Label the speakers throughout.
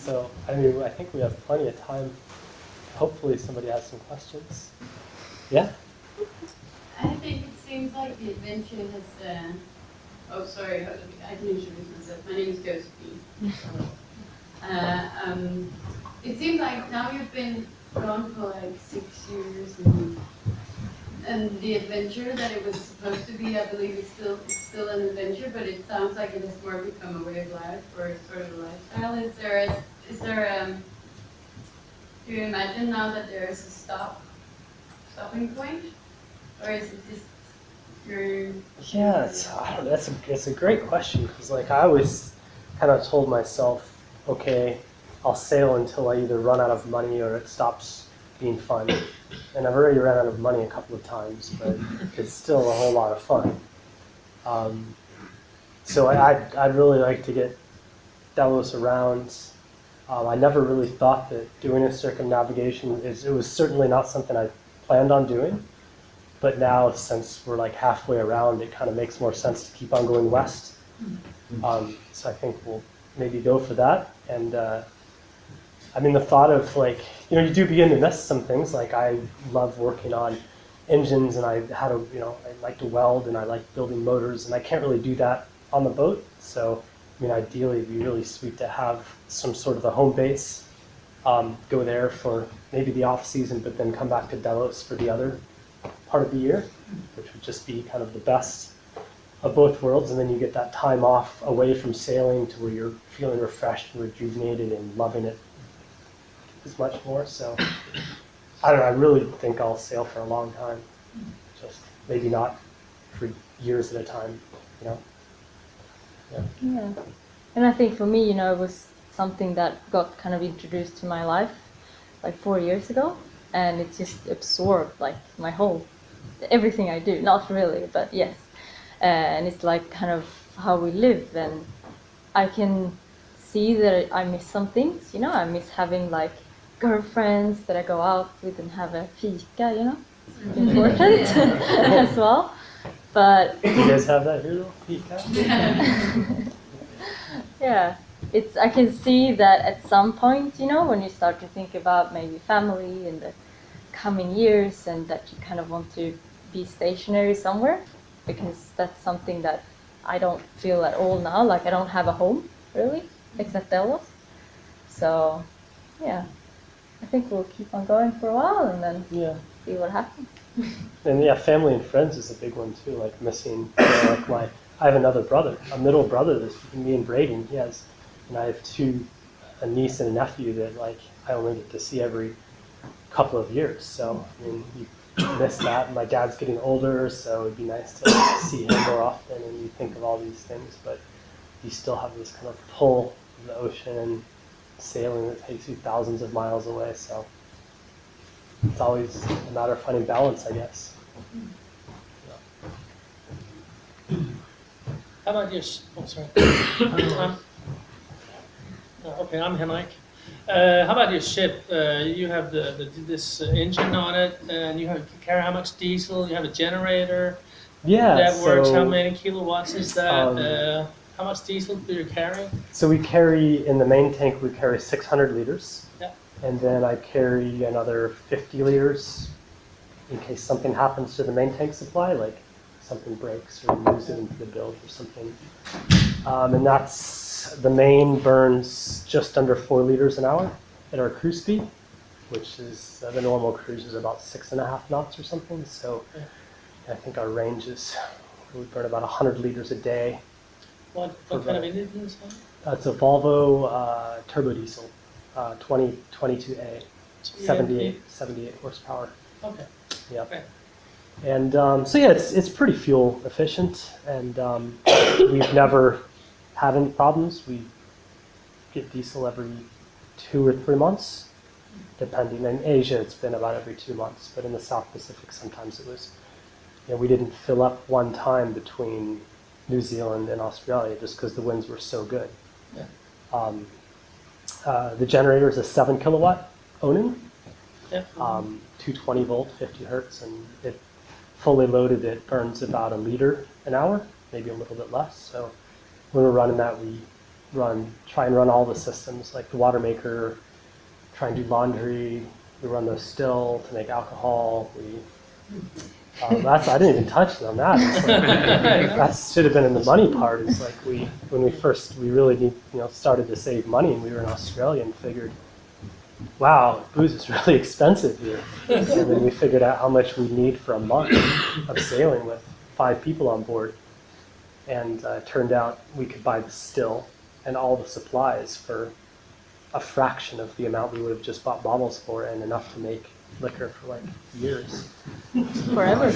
Speaker 1: So, I mean, I think we have plenty of time. Hopefully somebody has some questions. Yeah?
Speaker 2: I think it seems like the adventure has, oh sorry, I can introduce myself. My name is Josephine. It seems like now you've been gone for like 6 years, and the adventure that it was supposed to be, I believe it's still an adventure, but it sounds like it has more become a way of life or sort of a lifestyle. Do you imagine now that there is a stopping point, or is it just your?
Speaker 1: Yeah, I don't know, it's a great question, because like I always kind of told myself, okay, I'll sail until I either run out of money or it stops being fun. And I've already run out of money a couple of times, but it's still a whole lot of fun. So I'd really like to get Delos around. I never really thought that doing a circumnavigation it was certainly not something I planned on doing. But now, since we're like halfway around, it kind of makes more sense to keep on going west. So I think we'll maybe go for that. And I mean, the thought of like, you do begin to miss some things. Like I love working on engines, and I like to weld, and I like building motors, and I can't really do that on the boat. So, I mean, ideally, it'd be really sweet to have some sort of a home base, go there for maybe the off season, but then come back to Delos for the other part of the year, which would just be kind of the best of both worlds. And then you get that time off away from sailing to where you're feeling refreshed and rejuvenated and loving it as much more. So I don't know, I really think I'll sail for a long time, just maybe not for years at a time,
Speaker 3: Yeah. And I think for me, it was something that got kind of introduced to my life like 4 years ago, and it just absorbed like my whole everything I do. Not really, but yes. And it's like kind of how we live, and I can see that I miss some things. I miss having like girlfriends that I go out with and have a fika. Important as well. But
Speaker 1: you guys have that here though? Fika?
Speaker 3: yeah, I can see that at some point, when you start to think about maybe family in the coming years, and that you kind of want to be stationary somewhere, because that's something that I don't feel at all now. Like I don't have a home really, except Delos. So yeah, I think we'll keep on going for a while and then see what happens.
Speaker 1: And yeah, family and friends is a big one too. Like missing, like I have another brother, a middle brother that's me and Braden. He has, and I have a niece and a nephew that like I only get to see every couple of years. So I mean, you miss that. And my dad's getting older, so it'd be nice to see him more often. And you think of all these things, but you still have this kind of pull of the ocean and sailing that takes you thousands of miles away. So it's always a matter of finding balance, I guess.
Speaker 4: How about your? Oh, sorry. Okay, I'm Henrik. How about your ship? You have this engine on it, and you carry how much diesel? You have a generator.
Speaker 1: Yeah.
Speaker 4: That works. How many kilowatts is that? How much diesel do you carry?
Speaker 1: So we carry, in the main tank, we carry 600 liters.
Speaker 4: Yeah.
Speaker 1: And then I carry another 50 liters in case something happens to the main tank supply, like something breaks or you lose it into the build or something. And the main burns just under 4 liters an hour at our cruise speed, which is, the normal cruise is about 6.5 knots or something. So I think our range is, we burn about 100 liters a day.
Speaker 4: What kind of engine is that?
Speaker 1: It's a Volvo turbo diesel, 2022A, 78 horsepower.
Speaker 4: Okay.
Speaker 1: Yeah.
Speaker 4: Okay.
Speaker 1: And so yeah, it's pretty fuel efficient, and we've never had any problems. We get diesel every 2 or 3 months, depending. In Asia, it's been about every 2 months, but in the South Pacific, sometimes it was. We didn't fill up one time between New Zealand and Australia just because the winds were so good.
Speaker 4: Yeah.
Speaker 1: The generator is a 7 kilowatt Onan,
Speaker 4: Yeah.
Speaker 1: 220 volt, 50 hertz, and it fully loaded, it burns about 1 liter an hour, maybe a little bit less. So when we're running that, we try and run all the systems, like the water maker, try and do laundry. We run the still to make alcohol. I didn't even touch on that. It's like, that should have been in the money part. It's like when we really started to save money, and we were in Australia and figured, wow, booze is really expensive here. And then we figured out how much we need for a month of sailing with 5 people on board. And it turned out we could buy the still and all the supplies for a fraction of the amount we would have just bought bottles for, and enough to make liquor for like years.
Speaker 3: Forever.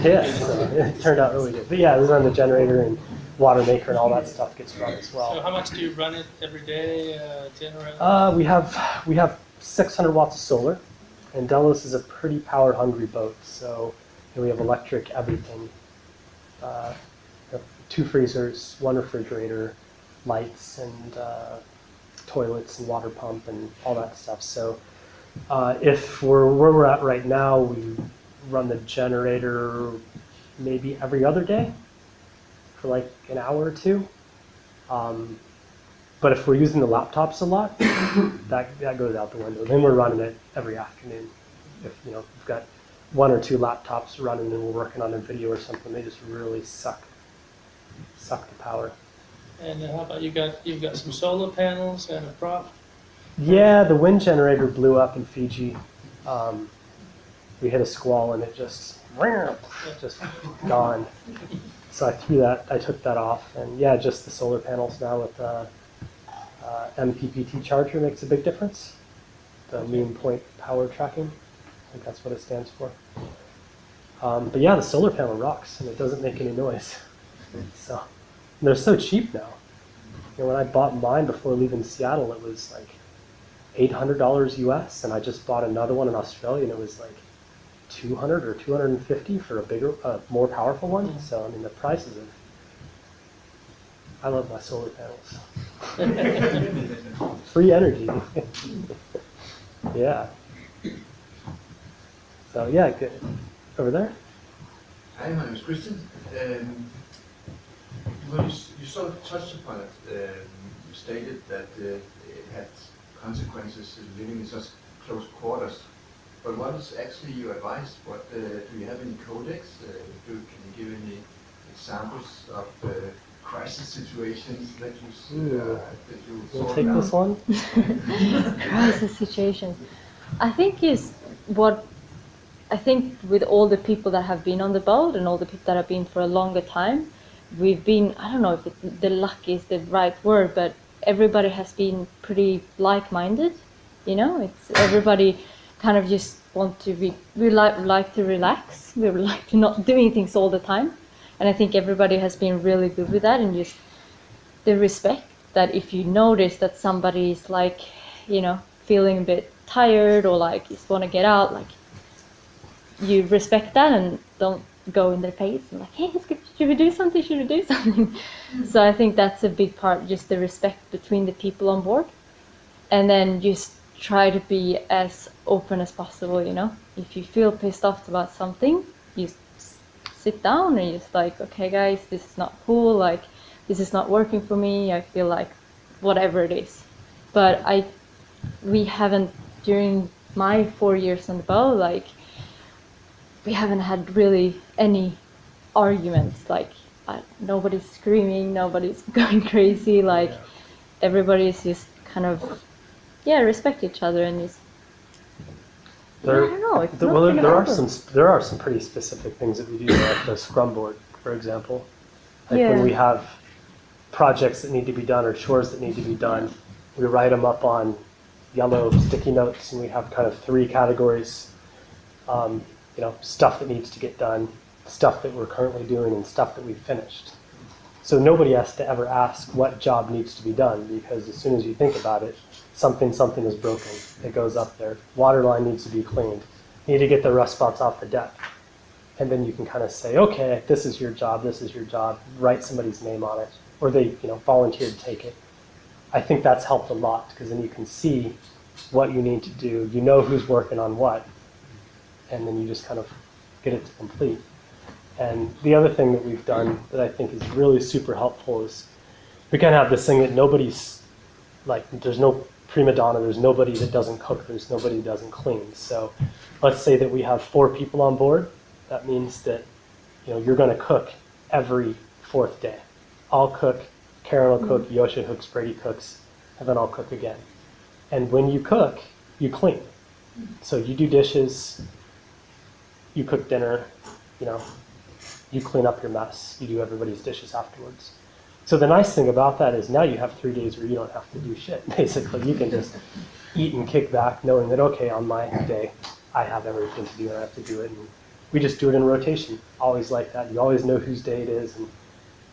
Speaker 1: Yeah, so it turned out really good. But yeah, it was on the generator and water maker and all that stuff gets run as well.
Speaker 4: So how much do you run it every day, generator?
Speaker 1: We have 600 watts of solar, and Delos is a pretty power-hungry boat, so we have electric everything. We have 2 freezers, 1 refrigerator, lights, and toilets and water pump and all that stuff. So if where we're at right now, we run the generator maybe every other day for like an hour or 2. But if we're using the laptops a lot, that goes out the window. Then we're running it every afternoon. If we've got 1 or 2 laptops running and we're working on a video or something, they just really suck the power.
Speaker 4: And how about you've got some solar panels and a prop?
Speaker 1: Yeah, the wind generator blew up in Fiji. We hit a squall and it just gone. So I took that off, and yeah, just the solar panels now with MPPT charger makes a big difference. The mean point power tracking, I think that's what it stands for. But yeah, the solar panel rocks, and it doesn't make any noise. So they're so cheap now. When I bought mine before leaving Seattle, it was like $800 US, and I just bought another one in Australia, and it was like $200 or $250 for a bigger, more powerful one. So I mean, the prices of. I love my solar panels. Free energy. Yeah. So yeah, good. Over there.
Speaker 5: Hi, my name is Christian. Well, you sort of touched upon it. You stated that it had consequences living in such close quarters. But what is actually your advice? What do you have any codex? Can you give any examples of crisis situations that you
Speaker 1: We'll
Speaker 5: sort
Speaker 1: take
Speaker 5: out?
Speaker 1: this one.
Speaker 3: Crisis situations. I think with all the people that have been on the boat and all the people that have been for a longer time, we've been, I don't know if the luck is the right word, but everybody has been pretty like-minded. It's everybody kind of just want to we like to relax. We like to not doing things all the time. And I think everybody has been really good with that, and just the respect that if you notice that somebody is like, feeling a bit tired or like just want to get out, like you respect that and don't go in their face and like, hey, should we do something? So I think that's a big part, just the respect between the people on board, and then just try to be as open as possible. If you feel pissed off about something, you sit down and just like, okay guys, this is not cool, like this is not working for me, I feel like whatever it is. But we haven't, during my 4 years on the boat, like we haven't had really any arguments, like nobody's screaming, nobody's going crazy, like everybody's just kind of respect each other, and just I don't know. It's not been a problem.
Speaker 1: There are some pretty specific things that we do, like the scrum board, for example. Like when we have projects that need to be done or chores that need to be done, we write them up on yellow sticky notes, and we have kind of 3 categories. Stuff that needs to get done, stuff that we're currently doing, and stuff that we've finished. So nobody has to ever ask what job needs to be done, because as soon as you think about it, something is broken. It goes up there. Water line needs to be cleaned. You need to get the rust spots off the deck. And then you can kind of say, okay, this is your job, write somebody's name on it, or they volunteer to take it. I think that's helped a lot, because then you can see what you need to do. You know who's working on what, and then you just kind of get it to complete. And the other thing that we've done that I think is really super helpful is we kind of have this thing that nobody's, like, there's no prima donna, there's nobody that doesn't cook, there's nobody that doesn't clean. So let's say that we have 4 people on board. That means that, you're going to cook every 4th day. I'll cook, Karen will cook, Yosha cooks, Brady cooks, and then I'll cook again. And when you cook, you clean. So you do dishes, you cook dinner, you clean up your mess, you do everybody's dishes afterwards. So the nice thing about that is now you have 3 days where you don't have to do shit. Basically, you can just eat and kick back knowing that, okay, on my day, I have everything to do and I have to do it. And we just do it in rotation. Always like that. You always know whose day it is, and it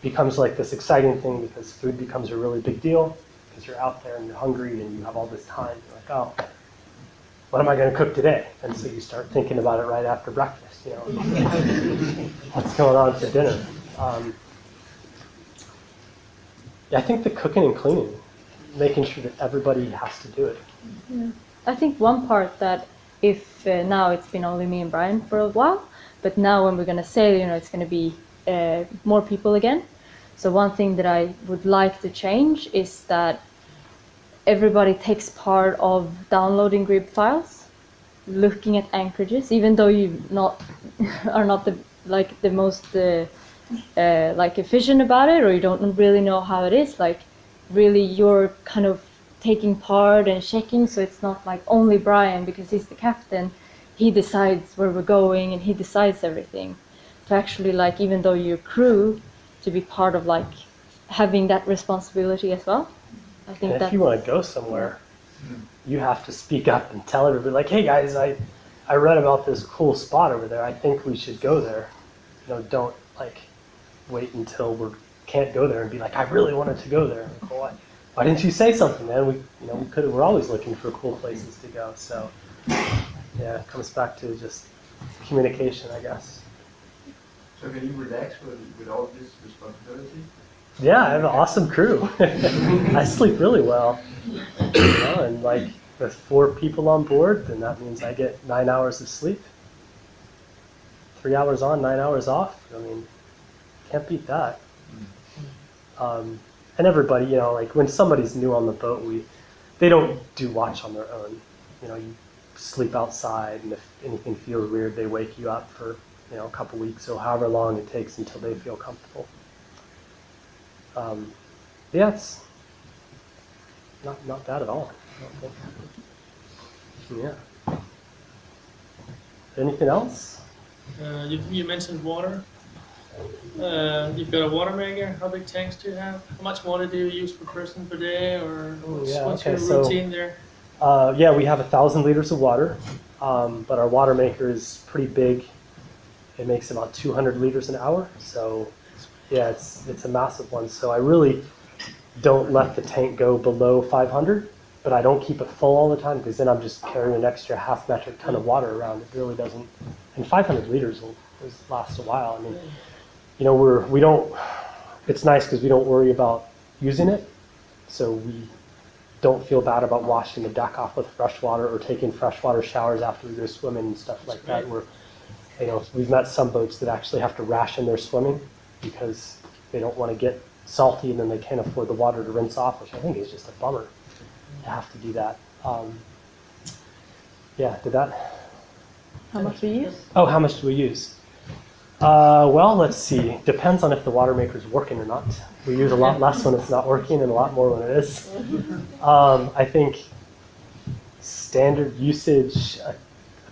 Speaker 1: becomes like this exciting thing because food becomes a really big deal because you're out there and you're hungry and you have all this time. You're like, oh, what am I going to cook today? And so you start thinking about it right after breakfast. What's going on for dinner? I think the cooking and cleaning, making sure that everybody has to do it.
Speaker 3: Yeah. I think one part that if now it's been only me and Brian for a while, but now when we're going to sail, it's going to be more people again. So one thing that I would like to change is that everybody takes part of downloading grid files, looking at anchorages, even though you are not the most efficient about it, or you don't really know how it is. Like, really, you're kind of taking part and checking, so it's not like only Brian, because he's the captain, he decides where we're going and he decides everything. To actually, even though you're crew, to be part of having that responsibility as well. I think
Speaker 1: if you want to go somewhere, you have to speak up and tell everybody, like, hey guys, I read about this cool spot over there, I think we should go there. Don't wait until we can't go there and be like, I really wanted to go there. Like, well, why didn't you say something, man? We're always looking for cool places to go. So yeah, it comes back to just communication, I guess.
Speaker 5: So can you relax with all this responsibility?
Speaker 1: Yeah, I have an awesome crew. I sleep really well. And with 4 people on board, then that means I get 9 hours of sleep. 3 hours on, 9 hours off. Can't beat that. And everybody, when somebody's new on the boat, they don't do watch on their own. You sleep outside, and if anything feels weird, they wake you up for, a couple weeks or however long it takes until they feel comfortable. Yeah, it's not bad at all, I don't think. Yeah. Anything else?
Speaker 4: You mentioned water. You've got a water maker. How big tanks do you have? How much water do you use per person per day, or what's your routine there?
Speaker 1: Yeah, we have 1,000 liters of water, but our water maker is pretty big. It makes about 200 liters an hour. So yeah, it's a massive one. So I really don't let the tank go below 500, but I don't keep it full all the time because then I'm just carrying an extra half metric ton of water around. It really doesn't, and 500 liters will last a while. We don't, it's nice because we don't worry about using it. So we don't feel bad about washing the deck off with fresh water or taking freshwater showers after we go swimming and stuff like that. We've met some boats that actually have to ration their swimming because they don't want to get salty and then they can't afford the water to rinse off, which I think is just a bummer to have to do that. Yeah, did that?
Speaker 3: How much we use?
Speaker 1: Oh, how much do we use? Well, let's see. Depends on if the water maker's working or not. We use a lot less when it's not working and a lot more when it is. I think standard usage,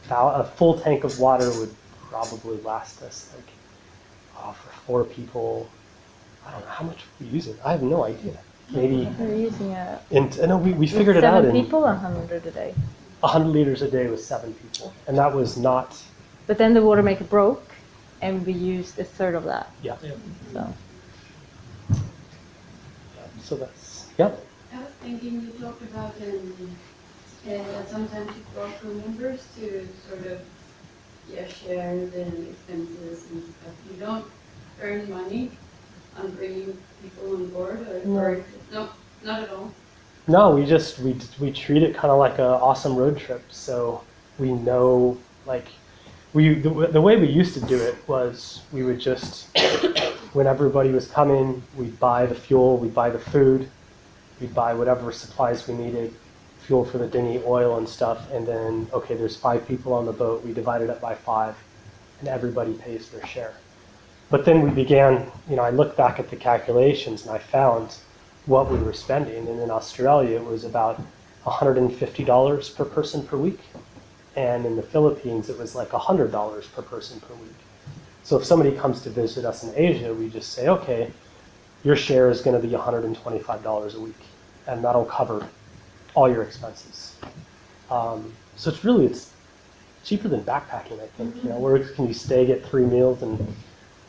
Speaker 1: a full tank of water would probably last us for 4 people. I don't know how much we use it. I have no idea. Maybe
Speaker 3: We're using
Speaker 1: we figured it out
Speaker 3: 7
Speaker 1: in
Speaker 3: people, 100 a day.
Speaker 1: 100 liters a day with 7 people, and that was not.
Speaker 3: But then the water maker broke, and we used a third of that.
Speaker 1: Yeah.
Speaker 3: So
Speaker 1: So that's yeah.
Speaker 2: I was thinking you talked about that sometimes you call crew members to sort of share the expenses and stuff. You don't earn money on bringing people on board, or no, not at all.
Speaker 1: No, we treat it kind of like an awesome road trip. So we know the way we used to do it was we would just when everybody was coming, we'd buy the fuel, we'd buy the food, we'd buy whatever supplies we needed, fuel for the dinghy, oil and stuff, and then, okay, there's 5 people on the boat, we divide it up by 5, and everybody pays their share. But then we began, I looked back at the calculations and I found what we were spending, and in Australia it was about $150 per person per week, and in the Philippines it was like $100 per person per week. So if somebody comes to visit us in Asia, we just say, okay, your share is going to be $125 a week, and that'll cover all your expenses. So it's cheaper than backpacking, I think. Where can you stay, get 3 meals, and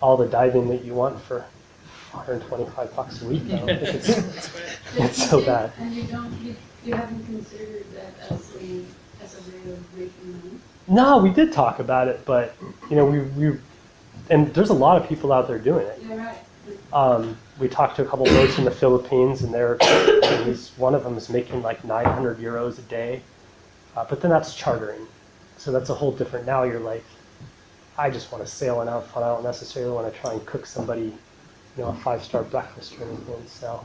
Speaker 1: all the diving that you want for $125 a week? I don't think it's so bad.
Speaker 2: And you haven't considered that as a way of making money?
Speaker 1: No, we did talk about it, but and there's a lot of people out there doing it.
Speaker 2: Yeah, right.
Speaker 1: We talked to a couple boats in the Philippines, and one of them is making like 900 euros a day, but then that's chartering, so that's a whole different. Now you're like, I just want to sail and have fun. I don't necessarily want to try and cook somebody, a 5-star breakfast or anything. So,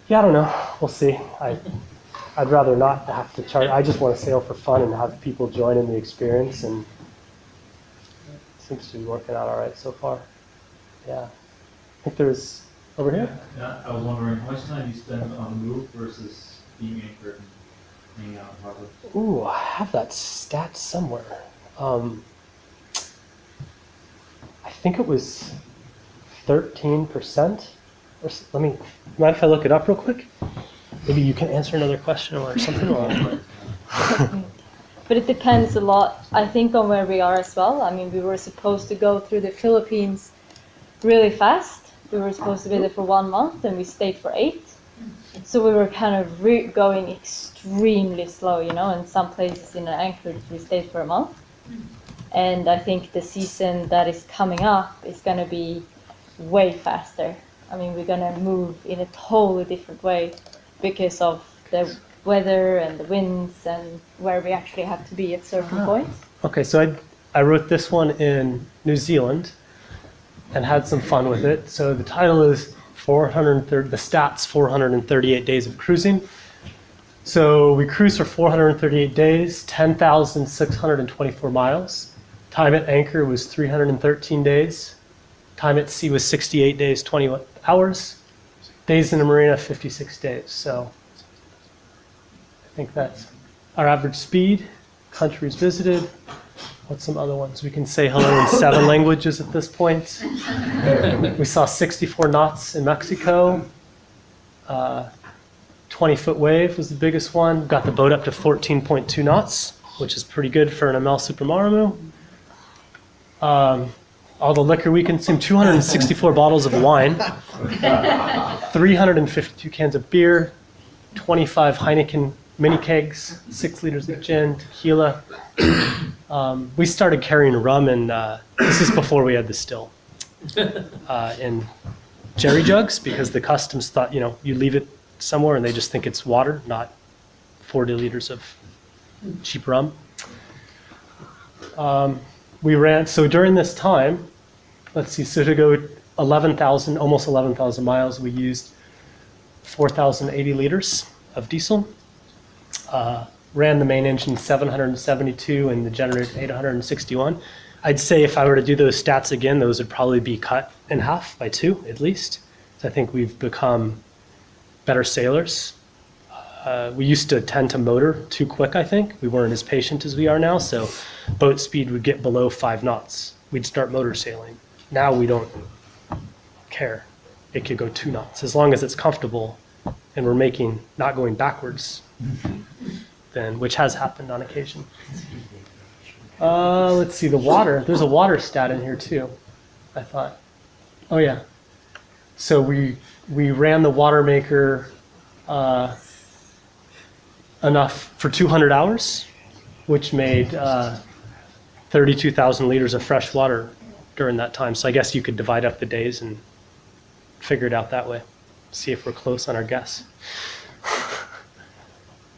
Speaker 1: yeah, I don't know. We'll see. I'd rather not have to charter. I just want to sail for fun and have people join in the experience, and it seems to be working out all right so far. Yeah. I think there's over here.
Speaker 6: Yeah, I was wondering how much time you spend on the move versus being anchored and hanging out in harbor.
Speaker 1: Ooh, I have that stat somewhere. I think it was 13%. Mind if I look it up real quick? Maybe you can answer another question or something.
Speaker 3: But it depends a lot, I think, on where we are as well. I mean, we were supposed to go through the Philippines really fast. We were supposed to be there for 1 month, and we stayed for 8. So we were kind of going extremely slow, in some places in Anchorage we stayed for a month. And I think the season that is coming up is going to be way faster. I mean, we're going to move in a totally different way because of the weather and the winds and where we actually have to be at certain points.
Speaker 1: Okay, so I wrote this one in New Zealand and had some fun with it. So the title is 438 days of cruising. So we cruised for 438 days, 10,624 miles. Time at anchor was 313 days. Time at sea was 68 days, 21 hours. Days in the marina, 56 days. So I think that's our average speed, countries visited. What's some other ones? We can say hello in 7 languages at this point. We saw 64 knots in Mexico. 20-foot wave was the biggest one. Got the boat up to 14.2 knots, which is pretty good for an ML Super Marimu. All the liquor we consumed, 264 bottles of wine, 352 cans of beer, 25 Heineken mini kegs, 6 liters of gin, tequila. We started carrying rum, and this is before we had the still, in jerry jugs, because the customs thought, you leave it somewhere and they just think it's water, not 40 liters of cheap rum. We ran, so during this time, let's see, so to go 11,000, almost 11,000 miles, we used 4,080 liters of diesel. Ran the main engine 772 and the generator 861. I'd say if I were to do those stats again, those would probably be cut in half by 2 at least. So I think we've become better sailors. We used to tend to motor too quick, I think. We weren't as patient as we are now, so boat speed would get below 5 knots. We'd start motor sailing. Now we don't care. It could go 2 knots. As long as it's comfortable and we're not going backwards, then, which has happened on occasion. Let's see, the water. There's a water stat in here too, I thought. Oh yeah. So we ran the water maker enough for 200 hours, which made 32,000 liters of fresh water during that time. So I guess you could divide up the days and figure it out that way. See if we're close on our guess.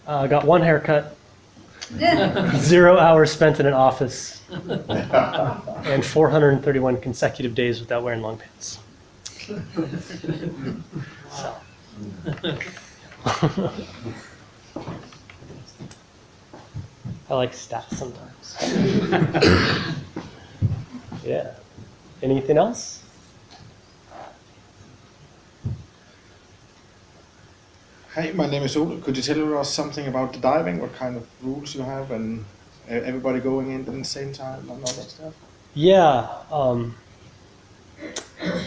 Speaker 1: Got 1 haircut. 0 hours spent in an office, and 431 consecutive days without wearing long pants. So. I like stats sometimes. Yeah. Anything else?
Speaker 7: Hi, my name is Ole. Could you tell us something about the diving? What kind of rules you have, and everybody going in at the same time and all that stuff?
Speaker 1: Yeah.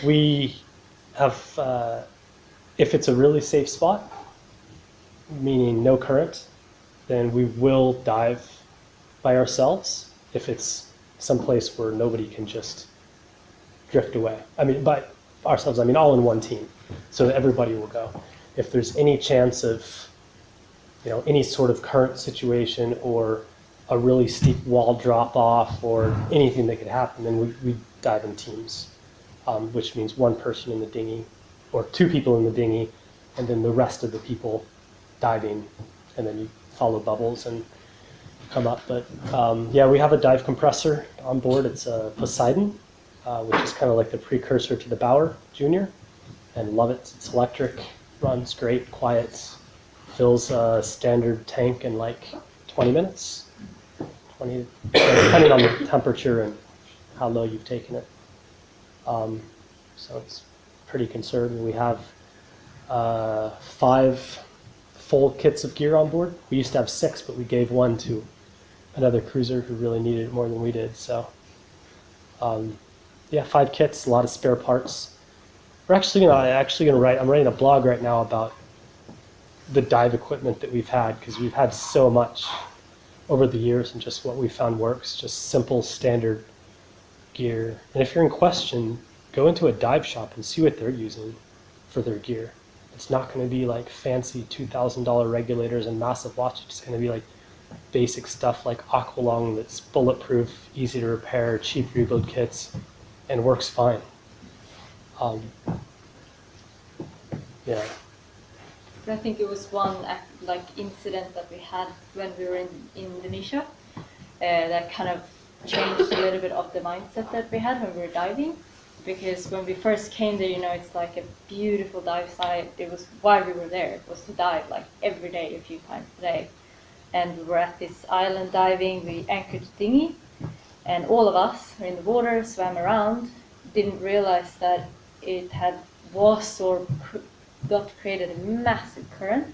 Speaker 1: We have, if it's a really safe spot, meaning no current, then we will dive by ourselves. If it's someplace where nobody can just drift away. I mean, by ourselves, I mean all in one team, so that everybody will go. If there's any chance of, any sort of current situation or a really steep wall drop off or anything that could happen, then we dive in teams, which means one person in the dinghy or two people in the dinghy, and then the rest of the people diving, and then you follow bubbles and come up. But yeah, we have a dive compressor on board. It's a Poseidon, which is kind of like the precursor to the Bauer Junior, and love it. It's electric, runs great, quiet, fills a standard tank in like 20 minutes, depending on the temperature and how low you've taken it. So it's pretty conservative. We have 5 full kits of gear on board. We used to have 6, but we gave one to another cruiser who really needed it more than we did. So yeah, 5 kits, a lot of spare parts. We're actually gonna write. I'm writing a blog right now about the dive equipment that we've had, because we've had so much over the years, and just what we found works. Just simple, standard gear. And if you're in question, go into a dive shop and see what they're using for their gear. It's not going to be like fancy $2,000 regulators and massive watches. It's going to be like basic stuff like Aqualung that's bulletproof, easy to repair, cheap rebuild kits, and works fine. Yeah.
Speaker 3: But I think it was one incident that we had when we were in Indonesia that kind of changed a little bit of the mindset that we had when we were diving. Because when we first came there, it's like a beautiful dive site. It was why we were there. It was to dive like every day, a few times a day. And we were at this island diving. We anchored the dinghy, and all of us were in the water, swam around, didn't realize that it got created a massive current.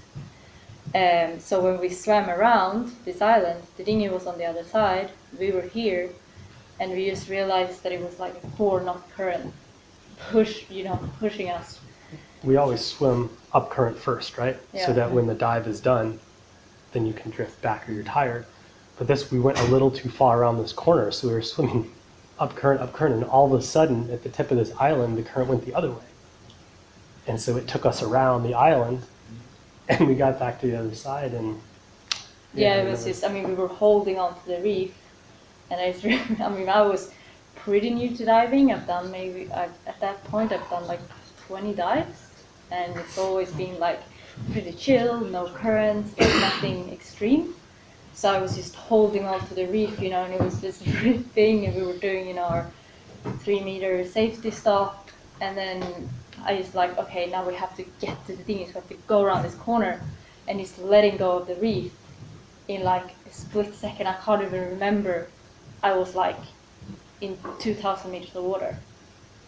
Speaker 3: So when we swam around this island, the dinghy was on the other side, we were here, and we just realized that it was like a 4-knot current pushing us.
Speaker 1: We always swim up current first, right?
Speaker 3: Yeah.
Speaker 1: So that when the dive is done, then you can drift back or you're tired. But we went a little too far around this corner, so we were swimming up current, and all of a sudden, at the tip of this island, the current went the other way. And so it took us around the island, and we got back to the other side, and
Speaker 3: it was just, we were holding on to the reef, and I was pretty new to diving. At that point I've done like 20 dives, and it's always been like pretty chill, no currents, nothing extreme. So I was just holding on to the reef, and it was this real thing, and we were doing, our 3-meter safety stop, and then I was like, okay, now we have to get to the dinghy, so we have to go around this corner, and just letting go of the reef in like a split second. I can't even remember. I was like in 2,000 meters of water,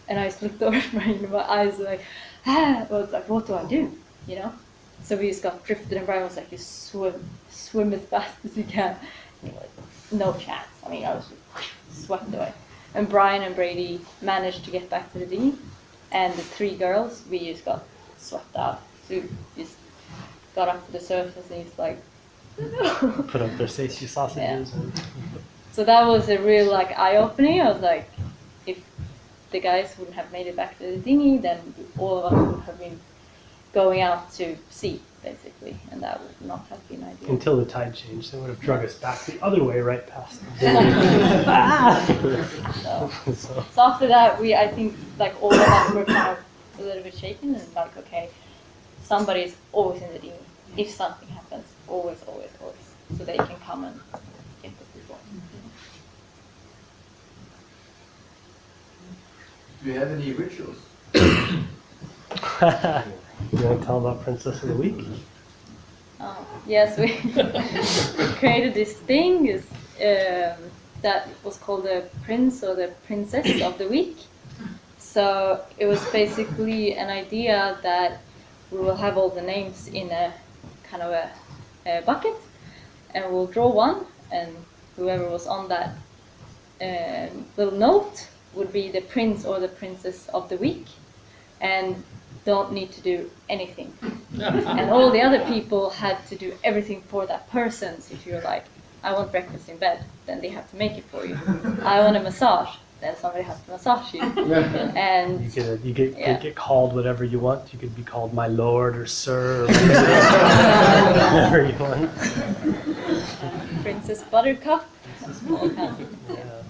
Speaker 3: and I just looked over my eyes like, I was like, what do I do? So we just got drifted, and Brian was like, just swim as fast as you can. And like, no chance. I was swept away. And Brian and Brady managed to get back to the dinghy, and the 3 girls, we just got swept out. So we just got up to the surface, and it's like,
Speaker 1: put up their safety sausages.
Speaker 3: Yeah. So that was a real eye-opening. I was like, if the guys wouldn't have made it back to the dinghy, then all of us would have been going out to sea, basically, and that would not have been ideal.
Speaker 1: Until the tide changed, they would have drug us back the other way, right past the
Speaker 3: So after that, I think all of us were kind of a little bit shaken, and okay, somebody's always in the dinghy. If something happens, always. so they can come and get the people.
Speaker 5: Do you have any rituals?
Speaker 1: You want to tell about Princess of the Week?
Speaker 3: Yes, we created this thing that was called the Prince or the Princess of the Week. So it was basically an idea that we will have all the names in a kind of a bucket, and we'll draw one, and whoever was on that little note would be the Prince or the Princess of the Week, and don't need to do anything. And all the other people had to do everything for that person. So if you're like, I want breakfast in bed, then they have to make it for you. I want a massage, then somebody has to massage you. And
Speaker 1: you get called whatever you want. You could be called my lord or sir, or whatever you want.
Speaker 3: Princess Buttercup. All kinds.
Speaker 1: Yeah.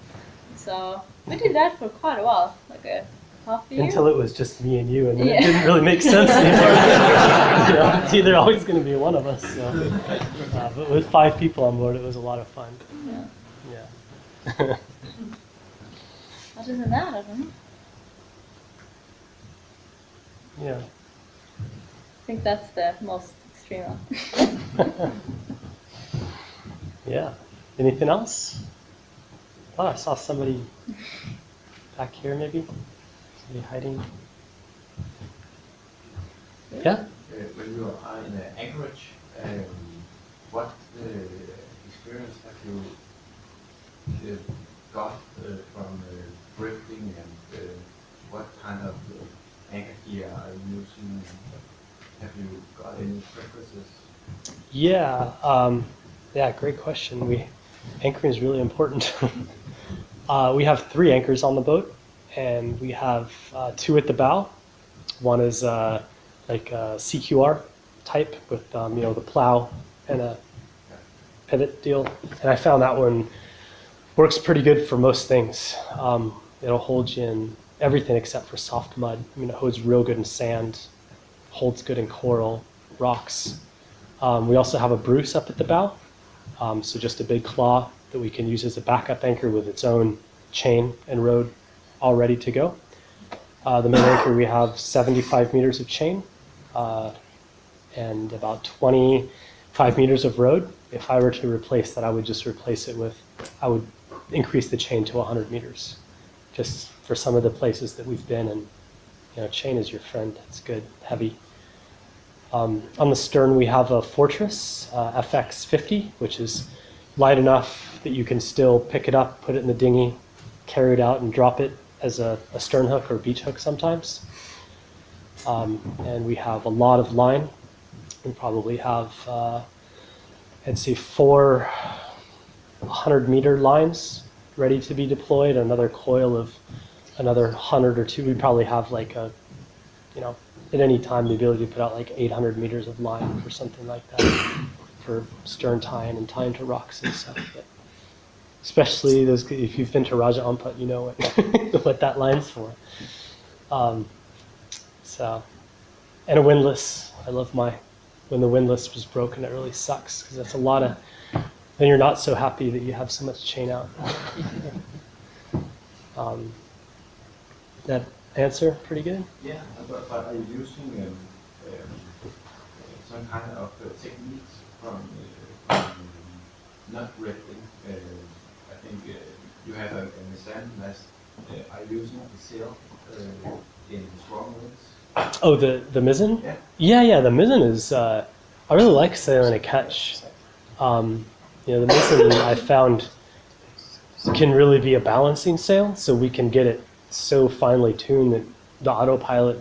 Speaker 3: So we did that for quite a while, like a half a year.
Speaker 1: Until it was just me and you, and then it didn't really make sense anymore. It's either always going to be one of us. So. But with 5 people on board, it was a lot of fun. Yeah.
Speaker 3: Other than that, I don't know.
Speaker 1: Yeah.
Speaker 3: I think that's the most extreme one.
Speaker 1: Yeah. Anything else? Oh, I saw somebody back here, maybe. Somebody hiding. Yeah.
Speaker 5: When you are in anchorage, what experience have you got from drifting, and what kind of anchor gear are you using? Have you got any preferences?
Speaker 1: Yeah. Yeah. Great question. Anchoring is really important. We have 3 anchors on the boat, and we have 2 at the bow. One is like a CQR type with the plow and a pivot deal, and I found that one works pretty good for most things. It'll hold you in everything except for soft mud. I mean, it holds real good in sand, holds good in coral, rocks. We also have a Bruce up at the bow, so just a big claw that we can use as a backup anchor with its own chain and rode all ready to go. The main anchor, we have 75 meters of chain and about 25 meters of rode. If I were to replace that, I would just replace it with, I would increase the chain to 100 meters, just for some of the places that we've been, and chain is your friend. It's good, heavy. On the stern, we have a Fortress FX50, which is light enough that you can still pick it up, put it in the dinghy, carry it out, and drop it as a stern hook or beach hook sometimes. And we have a lot of line. We probably have, I'd say 4 100-meter lines ready to be deployed, another coil of another 100 or 2. We probably have like at any time the ability to put out like 800 meters of line or something like that for stern tying and tying to rocks and stuff. But especially those, if you've been to Raja Ampat, you know what that line's for. And a windlass. I love when the windlass was broken, it really sucks because that's a lot of, then you're not so happy that you have so much chain out. That answer pretty good?
Speaker 5: Yeah, but are you using some kind of techniques from not drifting? I think you have a mizzen mast. Are you using the sail in strong winds?
Speaker 1: Oh, the mizzen?
Speaker 5: Yeah.
Speaker 1: Yeah. The mizzen is. I really like sailing a catch. The mizzen I found can really be a balancing sail, so we can get it so finely tuned that the autopilot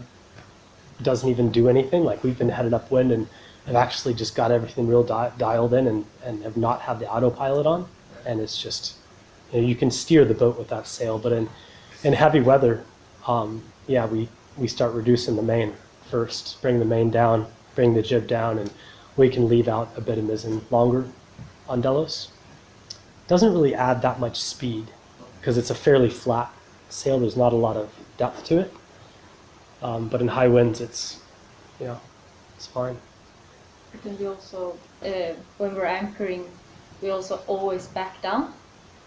Speaker 1: doesn't even do anything. Like we've been headed upwind and have actually just got everything real dialed in and have not had the autopilot on, and it's just you can steer the boat with that sail. But in heavy weather, we start reducing the main first, bring the main down, bring the jib down, and we can leave out a bit of mizzen longer on Delos. Doesn't really add that much speed because it's a fairly flat sail. There's not a lot of depth to it, but in high winds, it's fine.
Speaker 3: It can be also when we're anchoring we also always back down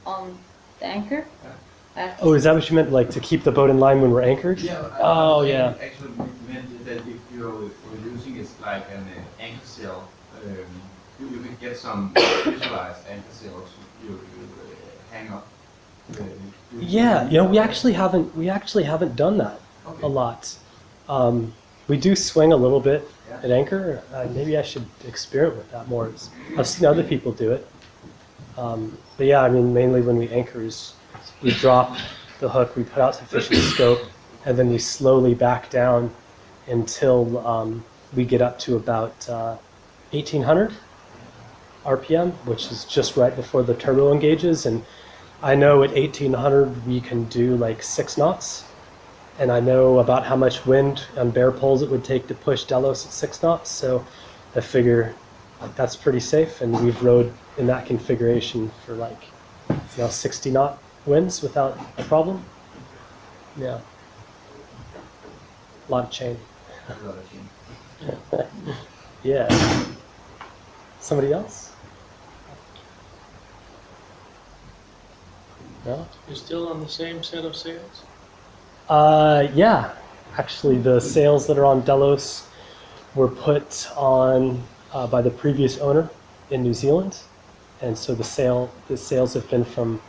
Speaker 3: on the anchor.
Speaker 1: Oh, is that what you meant, like to keep the boat in line when we're anchored?
Speaker 8: Yeah.
Speaker 1: Oh, yeah.
Speaker 8: Actually, we meant that if you're using it like an anchor sail, you can get some specialized anchor sails you hang up.
Speaker 1: Yeah, we actually haven't done that a lot. We do swing a little bit at anchor. Maybe I should experiment with that more. I've seen other people do it. But yeah, I mean, mainly when we anchor is we drop the hook, we put out sufficient scope, and then we slowly back down until we get up to about 1800 RPM, which is just right before the turbo engages. And I know at 1800 we can do like 6 knots. And I know about how much wind on bare poles it would take to push Delos at 6 knots. So I figure that's pretty safe. And we've rode in that configuration for like 60 knot winds without a problem. Yeah. A lot of chain. Yeah. Somebody else? No?
Speaker 4: You're still on the same set of sails?
Speaker 1: Yeah. Actually, the sails that are on Delos were put on by the previous owner in New Zealand. And so the sails have been from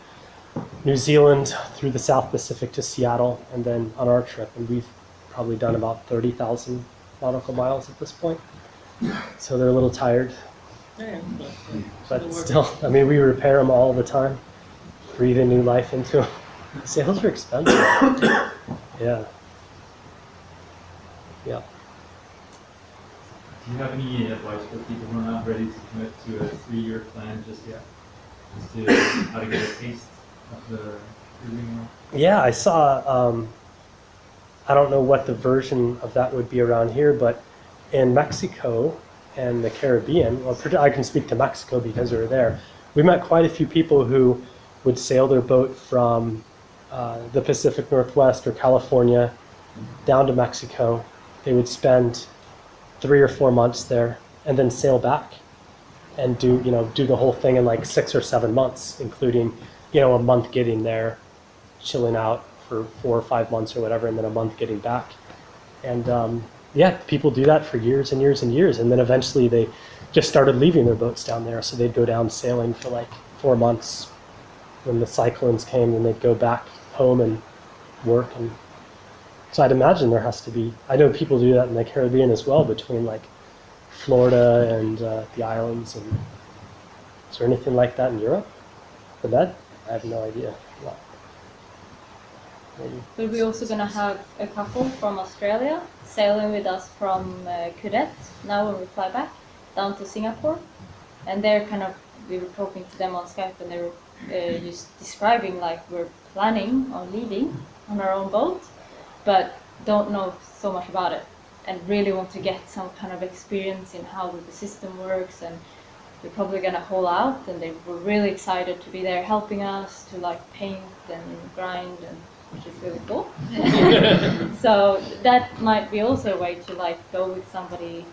Speaker 1: New Zealand through the South Pacific to Seattle, and then on our trip. And we've probably done about 30,000 nautical miles at this point. So they're a little tired.
Speaker 4: Yeah,
Speaker 1: But still, I mean, we repair them all the time, breathing new life into them. Sails are expensive. Yeah. Yeah.
Speaker 6: Do you have any advice for people who are not ready to commit to a 3-year plan just yet? Just to how to get a taste of the cruising world?
Speaker 1: Yeah, I saw, I don't know what the version of that would be around here, but in Mexico and the Caribbean, well, I can speak to Mexico because we were there, we met quite a few people who would sail their boat from the Pacific Northwest or California down to Mexico. They would spend 3 or 4 months there and then sail back and do the whole thing in like 6 or 7 months, including, a month getting there, chilling out for 4 or 5 months or whatever, and then a month getting back. And yeah, people do that for years and years and years. And then eventually they just started leaving their boats down there. So they'd go down sailing for like 4 months. When the cyclones came, then they'd go back home and work. And so I'd imagine there has to be, I know people do that in the Caribbean as well, between like Florida and the islands. And is there anything like that in Europe for that? I have no idea. No. Maybe.
Speaker 3: But we're also going to have a couple from Australia sailing with us from Cadet, now when we fly back, down to Singapore. And they're we were talking to them on Skype, and they were just describing like we're planning on leaving on our own boat, but don't know so much about it, and really want to get some kind of experience in how the system works. And they're probably going to haul out, and they were really excited to be there helping us to like paint and grind, and which is really cool. So that might be also a way to like go with somebody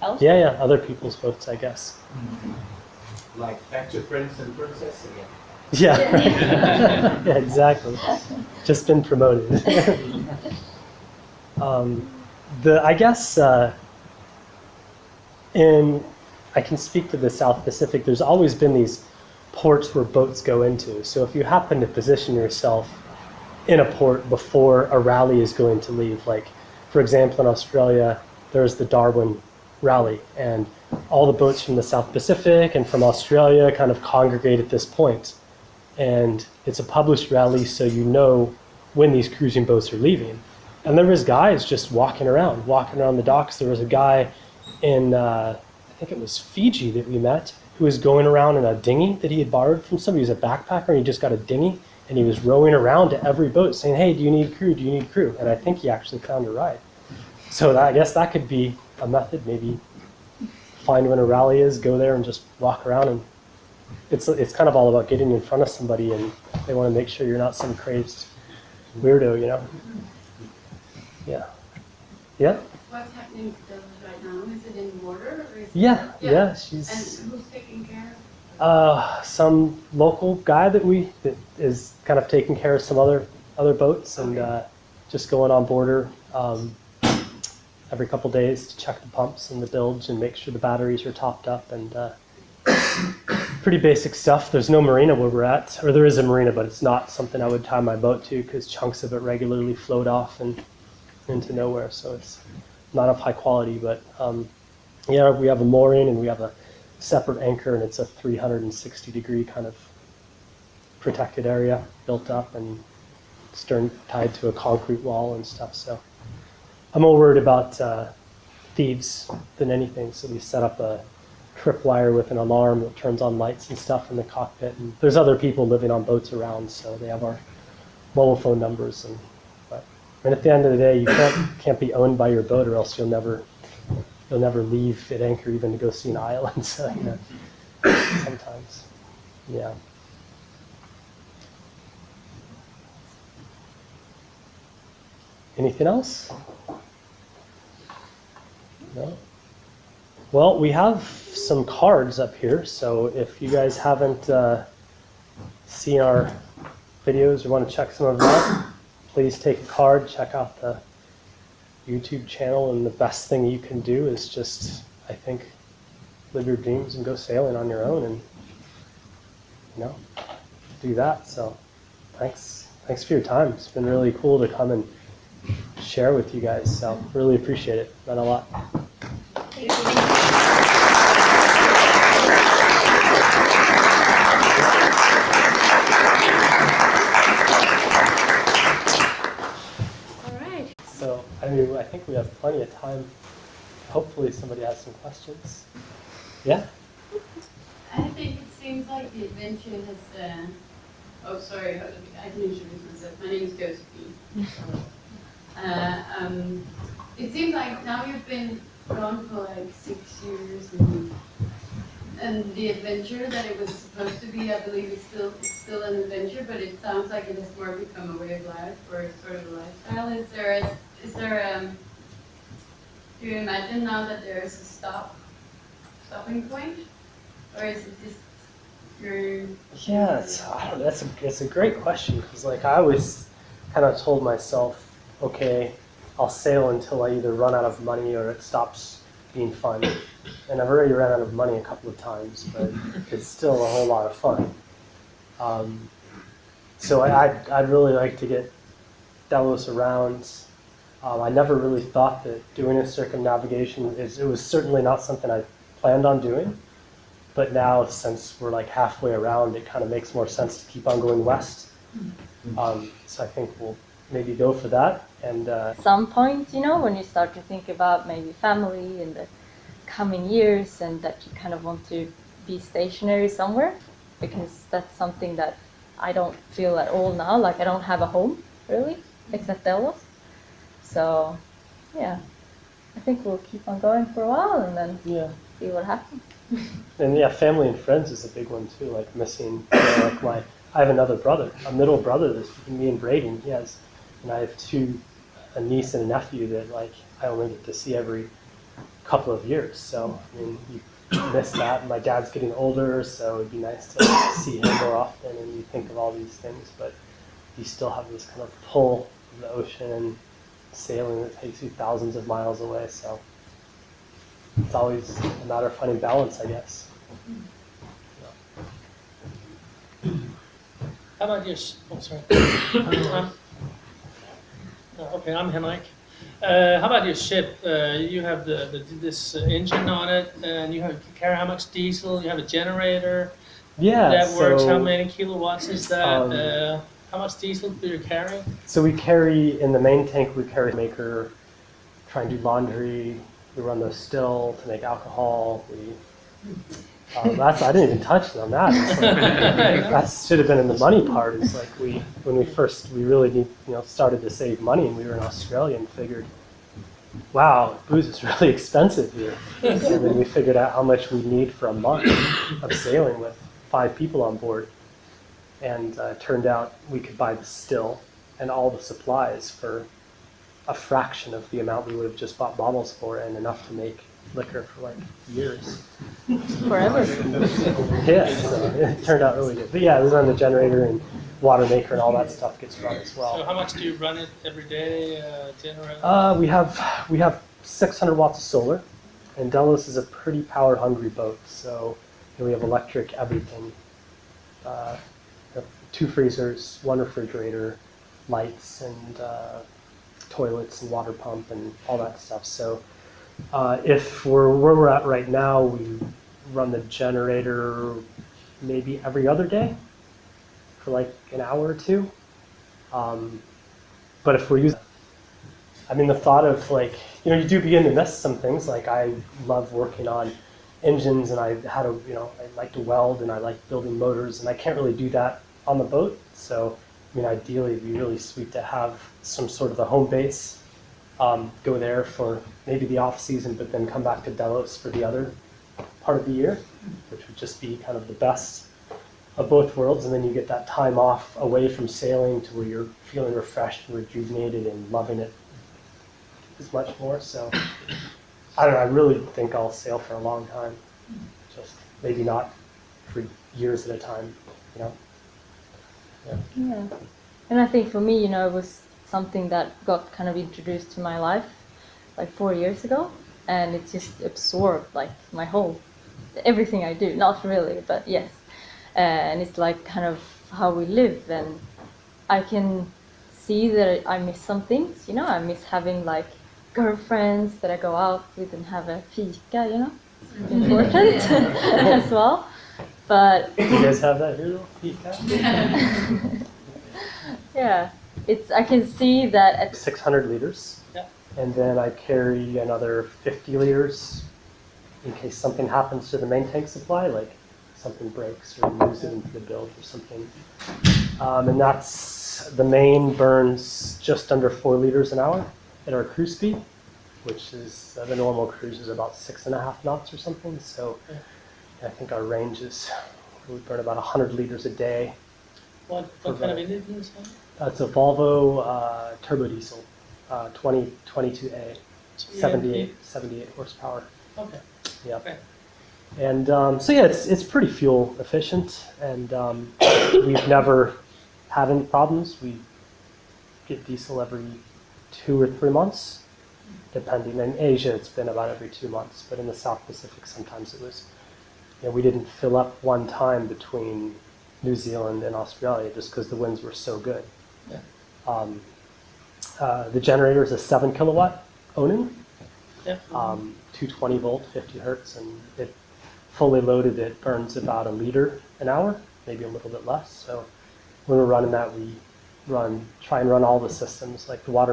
Speaker 3: else.
Speaker 1: Yeah, other people's boats, I guess.
Speaker 5: Like back to Prince and Princess again.
Speaker 1: Yeah, yeah, exactly. Just been promoted. I guess I can speak to the South Pacific. There's always been these ports where boats go into. So if you happen to position yourself in a port before a rally is going to leave, like for example in Australia, there's the Darwin rally, and all the boats from the South Pacific and from Australia kind of congregate at this point. And it's a published rally, so you know when these cruising boats are leaving. And there was guys just walking around the docks. There was a guy in, I think it was Fiji that we met, who was going around in a dinghy that he had borrowed from somebody. He was a backpacker, and he just got a dinghy, and he was rowing around to every boat saying, hey, do you need crew? Do you need crew? And I think he actually found a ride. So I guess that could be a method, maybe find when a rally is, go there and just walk around. And it's kind of all about getting in front of somebody, and they want to make sure you're not some crazed weirdo, Yeah. Yeah?
Speaker 2: What's happening to Delos right now? Is it in water? Or is
Speaker 1: Yeah,
Speaker 2: it,
Speaker 1: she's...
Speaker 2: And who's taking care
Speaker 1: Some local guy that is kind of taking care of some other boats and just going on boarder every couple days to check the pumps and the bilge and make sure the batteries are topped up and pretty basic stuff. There's no marina where we're at, or there is a marina, but it's not something I would tie my boat to because chunks of it regularly float off and into nowhere, so it's not of high quality. But yeah, we have a mooring and we have a separate anchor, and it's a 360-degree kind of protected area built up and stern tied to a concrete wall and stuff. So I'm more worried about thieves than anything. So we set up a tripwire with an alarm that turns on lights and stuff in the cockpit. And there's other people living on boats around, so they have our mobile phone numbers. And at the end of the day, you can't be owned by your boat, or else you'll never leave at anchor even to go see an island. So you know, sometimes, yeah. Anything else? No? Well, we have some cards up here, so if you guys haven't seen our videos or want to check some of them out, please take a card, check out the YouTube channel, and the best thing you can do is just, I think, live your dreams and go sailing on your own and, you know, do that. So thanks for your time. It's been really cool to come and share with you guys, so really appreciate it. Meant a lot.
Speaker 2: Thank you.
Speaker 1: So, I mean, I think we have plenty of time. Hopefully somebody has some questions. Yeah?
Speaker 2: I think it seems like the adventure has, oh sorry, I can introduce myself. My name is Josephine. It seems like now you've been gone for like 6 years, and the adventure that it was supposed to be, I believe it's still an adventure, but it sounds like it has more become a way of life, or sort of a lifestyle. Do you imagine now that there is a stopping point, or is it just your?
Speaker 1: Yeah, I don't know, it's a great question, because like I always kind of told myself, okay, I'll sail until I either run out of money or it stops being fun. And I've already run out of money a couple of times, but it's still a whole lot of fun. So I'd really like to get Delos around. I never really thought that doing a circumnavigation it was certainly not something I planned on doing. But now, since we're like halfway around, it kind of makes more sense to keep on going west. So I think we'll maybe go for that. And
Speaker 3: At some point, you know, when you start to think about maybe family in the coming years, and that you kind of want to be stationary somewhere, because that's something that I don't feel at all now. Like I don't have a home really, except Delos. So yeah, I think we'll keep on going for a while and then see what happens.
Speaker 1: And yeah, family and friends is a big one too. Like missing, like I have another brother, a middle brother. That's me and Braden. He has, and I have a niece and a nephew that like I only get to see every couple of years. So I mean, you miss that. And my dad's getting older, so it'd be nice to see him more often. And you think of all these things, but you still have this kind of pull of the ocean and sailing that takes you thousands of miles away. So it's always a matter of finding balance, I guess.
Speaker 4: How about your? Oh, sorry. Okay, I'm Henrik. How about your ship? You have this engine on it, and you carry how much diesel? You have a generator.
Speaker 1: Yeah.
Speaker 4: That works. How many kilowatts is that? How much diesel do you carry?
Speaker 1: So we carry in the main tank. We carry a maker, try and do laundry. We run the still to make alcohol. I didn't even touch on that. It's like, that should have been in the money part. It's like when we really started to save money, and we were in Australia and figured, wow, booze is really expensive here. And then we figured out how much we need for a month of sailing with 5 people on board. And it turned out we could buy the still and all the supplies for a fraction of the amount we would have just bought bottles for, and enough to make liquor for like years.
Speaker 3: Forever.
Speaker 1: Yeah, so it turned out really good. But yeah, we run the generator and water maker and all that stuff gets run as
Speaker 4: So
Speaker 1: well.
Speaker 4: how much do you run it every day, generally?
Speaker 1: We have 600 watts of solar, and Delos is a pretty power hungry boat. So we have electric everything. We have 2 freezers, 1 refrigerator, lights, and toilets and water pump and all that stuff. So if we're where we're at right now, we run the generator maybe every other day for like an hour or 2. But if we're using, I mean, the thought of like, you do begin to miss some things. Like I love working on engines, and I like to weld, and I like building motors, and I can't really do that on the boat. So, I mean, ideally, it'd be really sweet to have some sort of a home base, go there for maybe the off season, but then come back to Delos for the other part of the year, which would just be kind of the best of both worlds. And then you get that time off away from sailing to where you're feeling refreshed and rejuvenated and loving it as much more. So I don't know, I really think I'll sail for a long time, just maybe not for years at a time,
Speaker 3: Yeah. And I think for me, it was something that got kind of introduced to my life like 4 years ago, and it just absorbed like my whole, everything I do. Not really, but yes. And it's like kind of how we live, and I can see that I miss some things, I miss having like girlfriends that I go out with and have a fika, important as well. But
Speaker 1: Do you guys have that here though? Fika?
Speaker 3: yeah, I can see that at
Speaker 1: 600 liters.
Speaker 4: Yeah.
Speaker 1: And then I carry another 50 liters in case something happens to the main tank supply, like something breaks or you lose it into the build or something. And the main burns just under 4 liters an hour at our cruise speed, which is the normal cruise is about 6.5 knots or something. So I think our range is, we burn about 100 liters a day.
Speaker 4: What kind of engine is that?
Speaker 1: It's a Volvo turbo diesel, 2022A, 78 horsepower.
Speaker 4: Okay.
Speaker 1: Yeah.
Speaker 4: Okay.
Speaker 1: And so yeah, it's pretty fuel efficient, and we've never had any problems. We get diesel every 2 or 3 months, depending. In Asia, it's been about every 2 months, but in the South Pacific, sometimes it was. We didn't fill up one time between New Zealand and Australia just because the winds were so good.
Speaker 4: Yeah.
Speaker 1: The generator is a 7 kilowatt Onan,
Speaker 4: Yeah.
Speaker 1: 220 volt, 50 hertz, and it fully loaded, it burns about 1 liter an hour, maybe a little bit less. So when we're running that, we try and run all the systems, like the water